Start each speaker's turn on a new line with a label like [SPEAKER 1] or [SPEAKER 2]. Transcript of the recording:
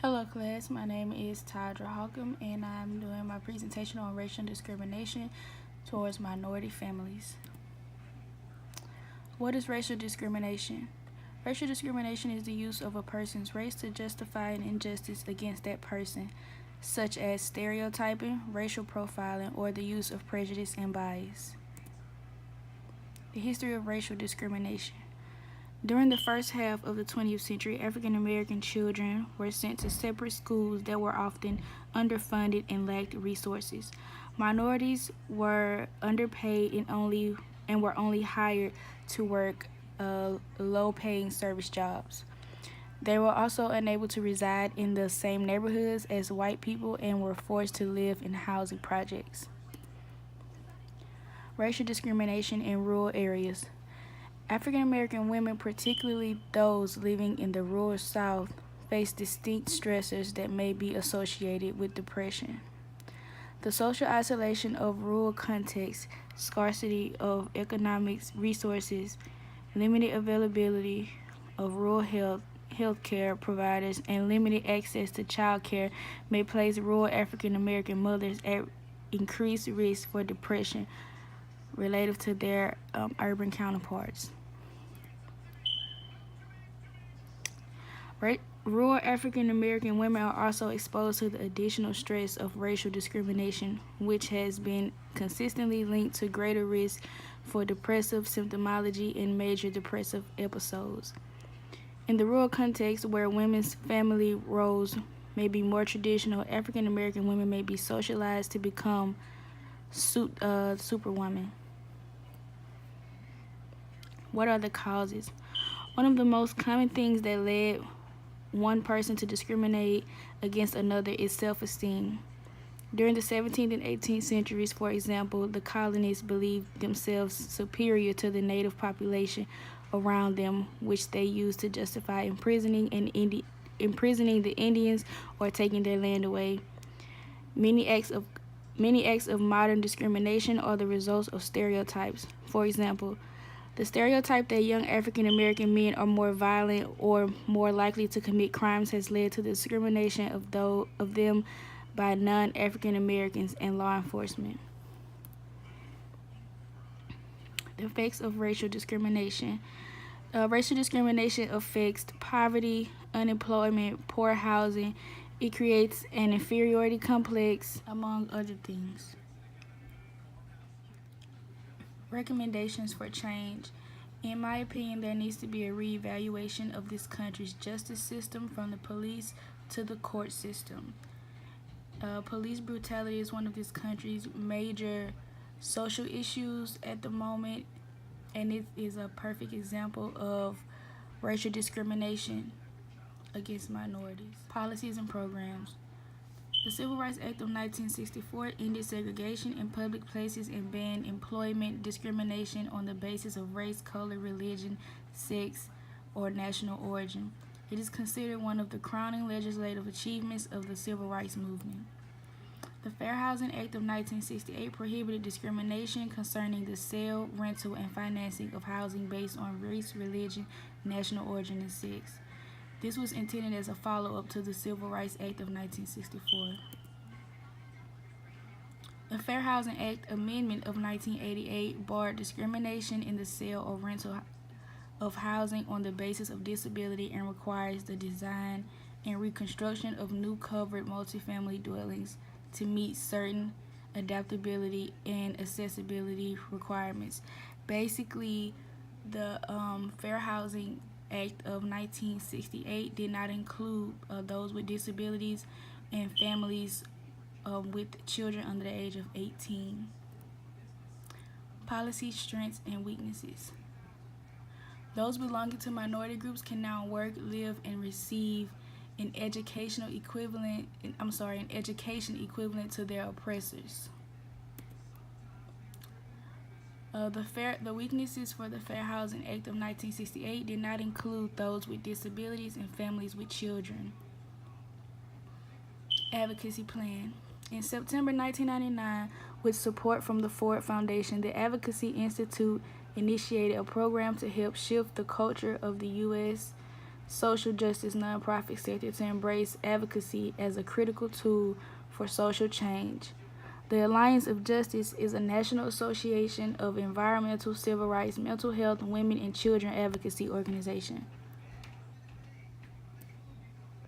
[SPEAKER 1] Hello class, my name is Tadra Holcomb and I'm doing my presentation on racial discrimination towards minority families. What is racial discrimination? Racial discrimination is the use of a person's race to justify an injustice against that person, such as stereotyping, racial profiling, or the use of prejudice and bias. The history of racial discrimination. During the first half of the 20th century, African American children were sent to separate schools that were often underfunded and lacked resources. Minorities were underpaid and were only hired to work low-paying service jobs. They were also unable to reside in the same neighborhoods as white people and were forced to live in housing projects. Racial discrimination in rural areas. African American women, particularly those living in the rural South, face distinct stressors that may be associated with depression. The social isolation of rural contexts, scarcity of economic resources, limited availability of rural health care providers, and limited access to child care may place rural African American mothers at increased risk for depression relative to their urban counterparts. Rural African American women are also exposed to the additional stress of racial discrimination, which has been consistently linked to greater risk for depressive symptomology and major depressive episodes. In the rural context, where women's family roles may be more traditional, African American women may be socialized to become superwomen. What are the causes? One of the most common things that led one person to discriminate against another is self-esteem. During the 17th and 18th centuries, for example, the colonists believed themselves superior to the native population around them, which they used to justify imprisoning the Indians or taking their land away. Many acts of modern discrimination are the results of stereotypes. For example, the stereotype that young African American men are more violent or more likely to commit crimes has led to the discrimination of them by non-African Americans and law enforcement. The effects of racial discrimination. Racial discrimination affects poverty, unemployment, poor housing. It creates an inferiority complex, among other things. Recommendations for change. In my opinion, there needs to be a reevaluation of this country's justice system from the police to the court system. Police brutality is one of this country's major social issues at the moment, and it is a perfect example of racial discrimination against minorities. Policies and programs. The Civil Rights Act of 1964 ended segregation in public places and banned employment discrimination on the basis of race, color, religion, sex, or national origin. It is considered one of the crowning legislative achievements of the Civil Rights Movement. The Fair Housing Act of 1968 prohibited discrimination concerning the sale, rental, and financing of housing based on race, religion, national origin, and sex. This was intended as a follow-up to the Civil Rights Act of 1964. The Fair Housing Act Amendment of 1988 barred discrimination in the sale or rental of housing on the basis of disability and requires the design and reconstruction of new covered multifamily dwellings to meet certain adaptability and accessibility requirements. Basically, the Fair Housing Act of 1968 did not include those with disabilities and families with children under the age of 18. Policy strengths and weaknesses. Those belonging to minority groups can now work, live, and receive an education equivalent to their oppressors. The weaknesses for the Fair Housing Act of 1968 did not include those with disabilities and families with children. Advocacy Plan. In September 1999, with support from the Ford Foundation, the Advocacy Institute initiated a program to help shift the culture of the U.S. social justice nonprofit sector to embrace advocacy as a critical tool for social change. The Alliance of Justice is a national association of environmental, civil rights, mental health, women, and children advocacy organization.